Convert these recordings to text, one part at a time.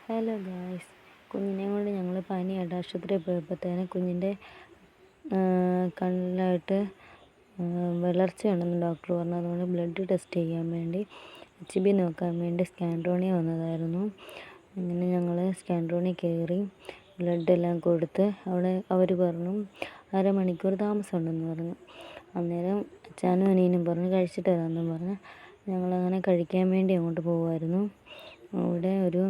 Hello guys, കുഞ്ഞിനെ കൊണ്ട് ഞങ്ങൾ പനിയായിട്ട് ആശുപത്രിയിൽ പോയപ്പോഴത്തേന് കുഞ്ഞിൻ്റെ കണ്ണിലായിട്ട് വളർച്ചയുണ്ടെന്ന് ഡോക്ടർ പറഞ്ഞു. അതുകൊണ്ട് ബ്ലഡ് ടെസ്റ്റ് ചെയ്യാൻ വേണ്ടി HB നോക്കാൻ വേണ്ടി സ്കാൻഡ്രോണി വന്നതായിരുന്നു. അങ്ങനെ ഞങ്ങൾ സ്കാൻഡ്രോണി കയറി ബ്ലഡെല്ലാം കൊടുത്ത് അവിടെ അവർ പറഞ്ഞു അരമണിക്കൂർ താമസമുണ്ടെന്ന് പറഞ്ഞു. അന്നേരം അച്ഛനും അനിയനും പറഞ്ഞ് കഴിച്ചിട്ട് വരാമെന്നും പറഞ്ഞ് ഞങ്ങളങ്ങനെ കഴിക്കാൻ വേണ്ടി അങ്ങോട്ട് പോകുമായിരുന്നു. അവിടെ ഒരു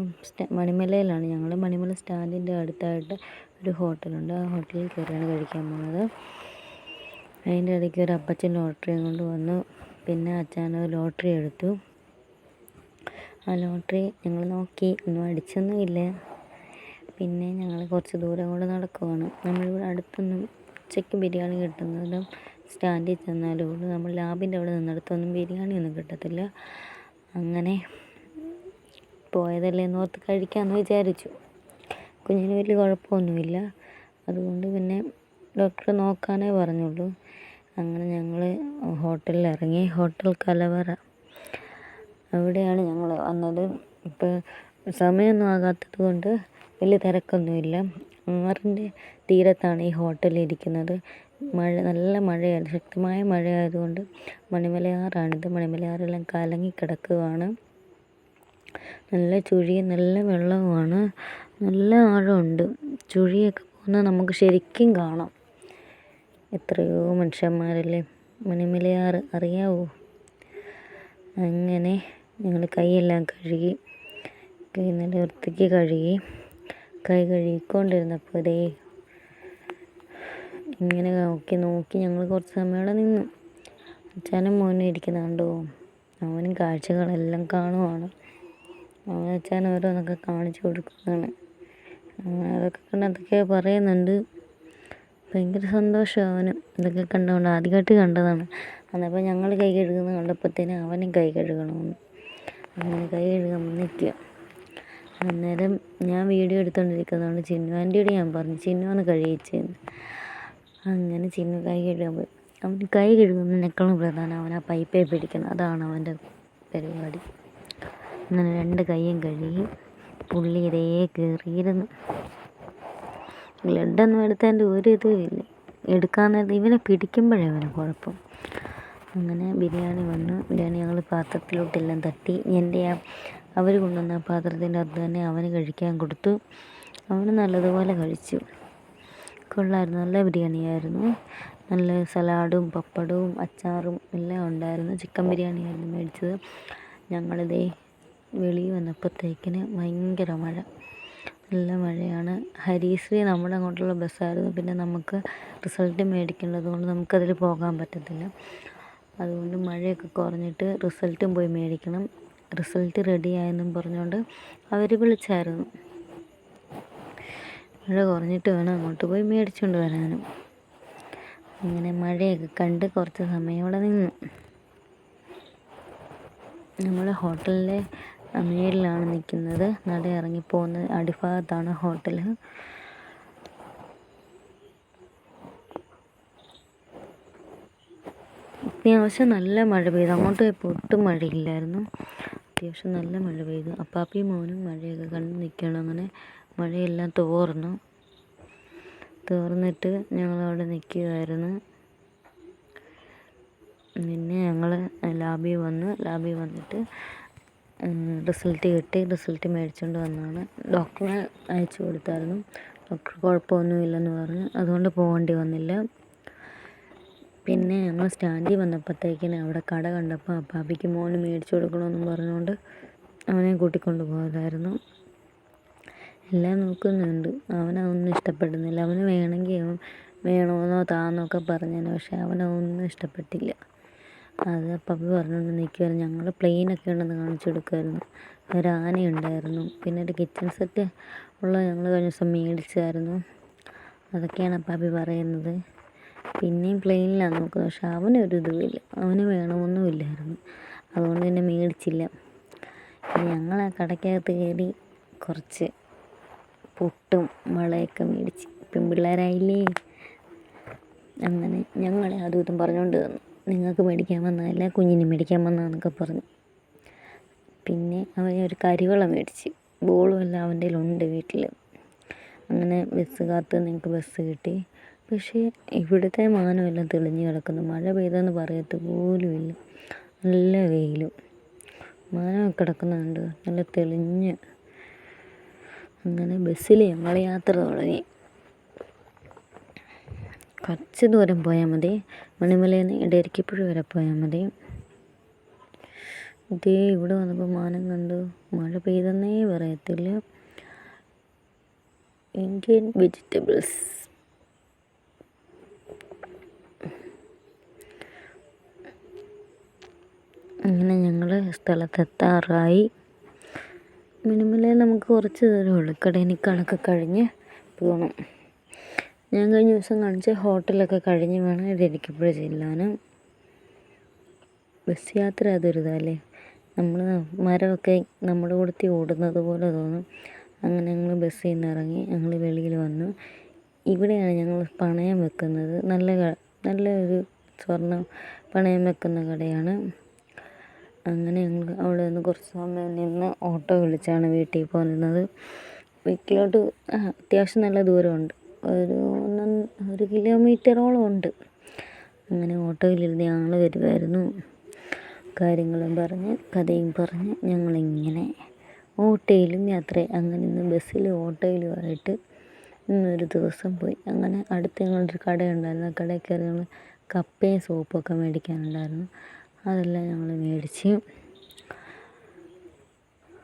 മണിമലയിലാണ് ഞങ്ങൾ. മണിമല സ്റ്റാൻഡിൻ്റെ അടുത്തായിട്ട് ഒരു ഹോട്ടലുണ്ട്. ആ ഹോട്ടലിൽ കയറിയാണ് കഴിക്കാൻ പോകുന്നത്. അതിൻ്റെ ഇടയ്ക്ക് ഒരു അപ്പച്ചൻ ലോട്ടറിയും കൊണ്ട് വന്നു. പിന്നെ അച്ഛൻ ലോട്ടറി എടുത്തു. ആ ലോട്ടറി ഞങ്ങൾ നോക്കി, ഒന്നും അടിച്ചൊന്നും ഇല്ല. പിന്നെ ഞങ്ങൾ കുറച്ച് ദൂരം കൊണ്ട് നടക്കുവാണ്. നമ്മളിവിടെ അടുത്തൊന്നും ഉച്ചയ്ക്ക് ബിരിയാണി കിട്ടുന്നതും സ്റ്റാൻഡിൽ ചെന്നാലും ഉള്ളൂ. നമ്മൾ ലാബിൻ്റെ അവിടെ നിന്നിടത്തൊന്നും ബിരിയാണിയൊന്നും കിട്ടത്തില്ല. അങ്ങനെ പോയതല്ലേ എന്നോർത്ത് കഴിക്കാമെന്ന് വിചാരിച്ചു. കുഞ്ഞിന് വലിയ കുഴപ്പമൊന്നുമില്ല. അതുകൊണ്ട് പിന്നെ ഡോക്ടർ നോക്കാനേ പറഞ്ഞുള്ളൂ. അങ്ങനെ ഞങ്ങൾ ഹോട്ടലിൽ ഇറങ്ങി. ഹോട്ടൽ കലവറ, അവിടെയാണ് ഞങ്ങൾ വന്നത്. ഇപ്പോൾ സമയമൊന്നും ആകാത്തത് കൊണ്ട് വലിയ തിരക്കൊന്നുമില്ല. ആറിൻ്റെ തീരത്താണ് ഈ ഹോട്ടലിൽ ഇരിക്കുന്നത്. നല്ല മഴയാണ്, ശക്തമായ മഴയായതുകൊണ്ട് മണിമലയാറാണിത്. മണിമലയാറെല്ലാം കലങ്ങി കിടക്കുകയാണ്. നല്ല ചുഴിയും നല്ല വെള്ളവുമാണ്. നല്ല ആഴമുണ്ട്. ചുഴിയൊക്കെ പോകുന്നത് നമുക്ക് ശരിക്കും കാണാം. എത്രയോ മനുഷ്യന്മാരല്ലേ. മണിമലയാറ് അറിയാവോ? അങ്ങനെ ഞങ്ങൾ കൈയെല്ലാം കഴുകി, കൈ നല്ല വൃത്തിക്ക് കഴുകി. കൈ കഴുകിക്കൊണ്ടിരുന്നപ്പോൾ ഇങ്ങനെ നോക്കി ഞങ്ങൾ കുറച്ച് സമയം അവിടെ നിന്നു. അച്ഛനും മോനും ഇരിക്കുന്ന കണ്ടോ? അവനും കാഴ്ചകളെല്ലാം കാണുവാണ്. അവൻ അച്ഛൻ ഓരോന്നൊക്കെ കാണിച്ചു കൊടുക്കുന്നതാണ്. അതൊക്കെ കണ്ട് എന്തൊക്കെയോ പറയുന്നുണ്ട്. ഭയങ്കര സന്തോഷം അവന് ഇതൊക്കെ കണ്ടുകൊണ്ട്. ആദ്യമായിട്ട് കണ്ടതാണ്. അന്നപ്പോൾ ഞങ്ങൾ കൈ കഴുകുന്നത് കണ്ടപ്പോഴത്തേനും അവനും കൈ കഴുകണമെന്ന്. അങ്ങനെ കൈ കഴുകാൻ നിൽക്കുക. അന്നേരം ഞാൻ വീഡിയോ എടുത്തുകൊണ്ടിരിക്കുന്നതുകൊണ്ട് ചിന്നു ആൻറ്റിയോട് ഞാൻ പറഞ്ഞു, ചിന്നു ഒന്ന് കഴിയിച്ചെന്ന്. അങ്ങനെ ചിന്നു കൈ കഴുകാൻ പോയി. അവന് കൈ കഴുകുന്നതിനേക്കാളും പ്രധാനം അവൻ ആ പൈപ്പേ പിടിക്കണം. അതാണ് അവൻ്റെ പരിപാടി. അങ്ങനെ 2 കൈയും കഴുകി. പുള്ളി കയറിയിരുന്നു. ബ്ലഡൊന്നും എടുത്തതിൻ്റെ ഒരു ഇതുമില്ല. എടുക്കാൻ നേരത്തെ ഇവനെ പിടിക്കുമ്പോഴേ അവന് കുഴപ്പം. അങ്ങനെ ബിരിയാണി വന്നു. ബിരിയാണി ഞങ്ങൾ പാത്രത്തിലോട്ടെല്ലാം തട്ടി. അവർ കൊണ്ടുവന്ന പാത്രത്തിൻ്റെ അകത്ത് തന്നെ അവന് കഴിക്കാൻ കൊടുത്തു. അവന് നല്ലതുപോലെ കഴിച്ചു. കൊള്ളായിരുന്നു. നല്ല ബിരിയാണിയായിരുന്നു. നല്ല സലാഡും പപ്പടവും അച്ചാറും എല്ലാം ഉണ്ടായിരുന്നു. ചിക്കൻ ബിരിയാണിയായിരുന്നു മേടിച്ചത്. ഞങ്ങളിതേ വെളിയിൽ വന്നപ്പോഴത്തേക്കിന് ഭയങ്കര മഴ, നല്ല മഴയാണ്. ഹരീശ്രീ നമ്മുടെ അങ്ങോട്ടുള്ള ബസ്സായിരുന്നു. പിന്നെ നമുക്ക് റിസൾട്ട് മേടിക്കേണ്ടത് കൊണ്ട് നമുക്കതിൽ പോകാൻ പറ്റത്തില്ല. അതുകൊണ്ട് മഴയൊക്കെ കുറഞ്ഞിട്ട് റിസൾട്ടും പോയി മേടിക്കണം. റിസൾട്ട് റെഡിയായെന്നും പറഞ്ഞുകൊണ്ട് അവർ വിളിച്ചായിരുന്നു. മഴ കുറഞ്ഞിട്ട് വേണം അങ്ങോട്ട് പോയി മേടിച്ചുകൊണ്ട് വരാനും. അങ്ങനെ മഴയൊക്കെ കണ്ട് കുറച്ച് സമയം അവിടെ നിന്നു. നമ്മൾ ഹോട്ടലിലെ മേളിലാണ് നിൽക്കുന്നത്. നട ഇറങ്ങിപ്പോകുന്ന അടിഭാഗത്താണ് ഹോട്ടൽ. അത്യാവശ്യം നല്ല മഴ പെയ്തു. അങ്ങോട്ട് പോയപ്പോൾ ഒട്ടും മഴയില്ലായിരുന്നു. അത്യാവശ്യം നല്ല മഴ പെയ്തു. അപ്പാപ്പിയും മോനും മഴയൊക്കെ കണ്ട് നിൽക്കണം. അങ്ങനെ മഴയെല്ലാം തോർന്നിട്ട് ഞങ്ങളവിടെ നിൽക്കുകയായിരുന്നു. പിന്നെ ഞങ്ങൾ ലാബിൽ വന്നിട്ട് റിസൾട്ട് കിട്ടി. റിസൾട്ട് മേടിച്ചുകൊണ്ട് വന്നതാണ്. ഡോക്ടറെ അയച്ചു കൊടുത്തായിരുന്നു. ഡോക്ടർ കുഴപ്പമൊന്നുമില്ലെന്ന് പറഞ്ഞു. അതുകൊണ്ട് പോകേണ്ടി വന്നില്ല. പിന്നെ ഞങ്ങൾ സ്റ്റാൻഡിൽ വന്നപ്പോഴത്തേക്കിന് അവിടെ കട കണ്ടപ്പോൾ അപ്പാപ്പിക്ക് മോന് മേടിച്ചു കൊടുക്കണമെന്നും പറഞ്ഞുകൊണ്ട് അവനെ കൂട്ടിക്കൊണ്ട് പോയതായിരുന്നു. എല്ലാം നോക്കുന്നുണ്ട്. അവനതൊന്നും ഇഷ്ടപ്പെടുന്നില്ല. അവന് വേണമെങ്കിൽ അവൻ വേണമെന്നോ താന്നൊക്കെ പറഞ്ഞേനെ. പക്ഷെ അവനതൊന്നും ഇഷ്ടപ്പെട്ടില്ല. അത് അപ്പാപ്പി പറഞ്ഞുകൊണ്ട് നിൽക്കുമായിരുന്നു. ഞങ്ങൾ പ്ലെയിനൊക്കെ ഉണ്ടെന്ന് കാണിച്ചു കൊടുക്കുമായിരുന്നു. ഒരാനയുണ്ടായിരുന്നു. പിന്നെ ഒരു കിച്ചൺ സെറ്റ് ഞങ്ങൾ കഴിഞ്ഞ ദിവസം മേടിച്ചായിരുന്നു. അതൊക്കെയാണ് അപ്പാപ്പി പറയുന്നത്. പിന്നെയും പ്ലെയിനിലാണ് നോക്കുന്നത്. പക്ഷെ അവനൊരു ഇതുമില്ല. അവന് വേണമെന്നുമില്ലായിരുന്നു. അതുകൊണ്ട് തന്നെ മേടിച്ചില്ല. ഞങ്ങൾ ആ കടയ്ക്കകത്ത് കയറി കുറച്ച് പുട്ടും വളയൊക്കെ മേടിച്ച്. പെൺപിള്ളേരായില്ലേ. അങ്ങനെ ഞങ്ങളെ അതും ഇതും പറഞ്ഞുകൊണ്ട് തന്നു. നിങ്ങൾക്ക് മേടിക്കാൻ വന്നതല്ല, കുഞ്ഞിന് മേടിക്കാൻ വന്നതെന്നൊക്കെ പറഞ്ഞു. പിന്നെ അവൻ ഒരു കരിവള മേടിച്ച്. ബോളും എല്ലാം അവൻ്റെ കയ്യിലുണ്ട് വീട്ടിൽ. അങ്ങനെ ബസ് കാത്ത് ഞങ്ങൾക്ക് ബസ് കിട്ടി. പക്ഷേ ഇവിടുത്തെ മാനമെല്ലാം തെളിഞ്ഞ് കിടക്കുന്നു. മഴ പെയ്തെന്ന് പറയത്ത് പോലുമില്ല. നല്ല വെയിലും മാനം കിടക്കുന്നുണ്ട് നല്ല തെളിഞ്ഞ്. അങ്ങനെ ബസ്സിൽ ഞങ്ങൾ യാത്ര തുടങ്ങി. കുറച്ച് ദൂരം പോയാൽ മതി. മണിമലയിൽ നിന്ന് ഇടരിക്കപ്പുഴ വരെ പോയാൽ മതി. ഇതേ ഇവിടെ വന്നപ്പോൾ മാനം കണ്ടു. മഴ പെയ്തെന്നേ പറയത്തില്ല. Indian vegetables. അങ്ങനെ ഞങ്ങൾ സ്ഥലത്തെത്താറായി. മണിമലയിൽ നമുക്ക് കുറച്ച് ദൂരമുള്ളൂ. കടയിനിക്കാളൊക്കെ കഴിഞ്ഞ് പോകണം. ഞാൻ കഴിഞ്ഞ ദിവസം കാണിച്ച ഹോട്ടലൊക്കെ കഴിഞ്ഞ് വേണം ഇടരിക്കപ്പുഴ ചെല്ലാൻ. ബസ് യാത്ര അതൊരിതല്ലേ. നമ്മൾ മരമൊക്കെ നമ്മുടെ കൂടത്തിൽ ഓടുന്നത് പോലെ തോന്നും. അങ്ങനെ ഞങ്ങൾ ബസ്സിൽ നിന്ന് ഇറങ്ങി ഞങ്ങൾ വെളിയിൽ വന്നു. ഇവിടെയാണ് ഞങ്ങൾ പണയം വെക്കുന്നത്. നല്ല ഒരു സ്വർണ്ണം പണയം വെക്കുന്ന കടയാണ്. അങ്ങനെ ഞങ്ങൾ അവിടെ നിന്ന് കുറച്ച് സമയം നിന്ന് ഓട്ടോ വിളിച്ചാണ് വീട്ടിൽ പോകുന്നത്. വീട്ടിലോട്ട് അത്യാവശ്യം നല്ല ദൂരമുണ്ട്. ഒരു കിലോമീറ്ററോളം ഉണ്ട്. അങ്ങനെ ഓട്ടോയിലിരുന്ന് ഞങ്ങൾ വരുമായിരുന്നു. കാര്യങ്ങളും പറഞ്ഞ് കഥയും പറഞ്ഞ് ഞങ്ങളിങ്ങനെ ഓട്ടോയിലും യാത്ര. അങ്ങനെ ഇന്ന് ബസ്സിലും ഓട്ടോയിലുമായിട്ട് ഇന്നൊരു ദിവസം പോയി. അങ്ങനെ അടുത്ത് ഞങ്ങളൊരു കടയുണ്ടായിരുന്നു. ആ കടയിൽ കയറി ഞങ്ങൾ കപ്പയും സോപ്പൊക്കെ മേടിക്കാനുണ്ടായിരുന്നു. അതെല്ലാം ഞങ്ങൾ മേടിച്ച്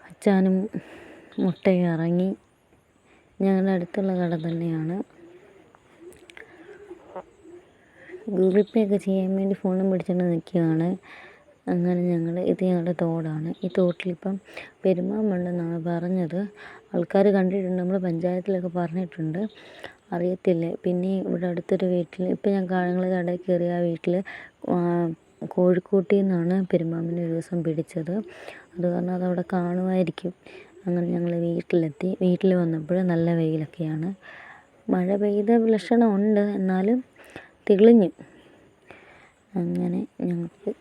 അച്ചാനും മുട്ടയും ഇറങ്ങി. ഞങ്ങളുടെ അടുത്തുള്ള കട തന്നെയാണ്. ഗൂഗിൾ പേ ഒക്കെ ചെയ്യാൻ വേണ്ടി ഫോണും പിടിച്ചുകൊണ്ട് നിൽക്കുകയാണ്. അങ്ങനെ ഇത് ഞങ്ങളുടെ തോടാണ്. ഈ തോട്ടിലിപ്പം പെരുമാമുണ്ടെന്നാണ് പറഞ്ഞത്. ആൾക്കാർ കണ്ടിട്ടുണ്ട്. നമ്മൾ പഞ്ചായത്തിലൊക്കെ പറഞ്ഞിട്ടുണ്ട്. അറിയത്തില്ല. പിന്നെ ഇവിടെ അടുത്തൊരു വീട്ടിൽ ഇപ്പം ഞങ്ങൾ കടയിൽ കയറിയ ആ വീട്ടിൽ കോഴിക്കോട്ടിൽ നിന്നാണ് പെരുമാമിനെ ഒരു ദിവസം പിടിച്ചത്. അത് കാരണം അതവിടെ കാണുമായിരിക്കും. അങ്ങനെ ഞങ്ങൾ വീട്ടിലെത്തി. വീട്ടിൽ വന്നപ്പോൾ നല്ല വെയിലൊക്കെയാണ്. മഴ പെയ്ത ലക്ഷണമുണ്ട്, എന്നാലും തെളിഞ്ഞു. അങ്ങനെ ഞങ്ങൾക്ക്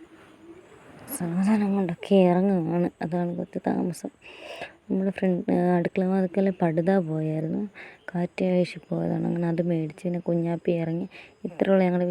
സാധനം കൊണ്ടൊക്കെ ഇറങ്ങുകയാണ്. അതാണ് കുറച്ച് താമസം. നമ്മുടെ അടുക്കള വാതിൽക്കൽ പടുത പോയായിരുന്നു. കാറ്റ് വീശി പോയതാണ്. അങ്ങനെ അത് മേടിച്ച് പിന്നെ കുഞ്ഞാപ്പി ഇറങ്ങി. ഇത്രയുള്ള ഞങ്ങളുടെ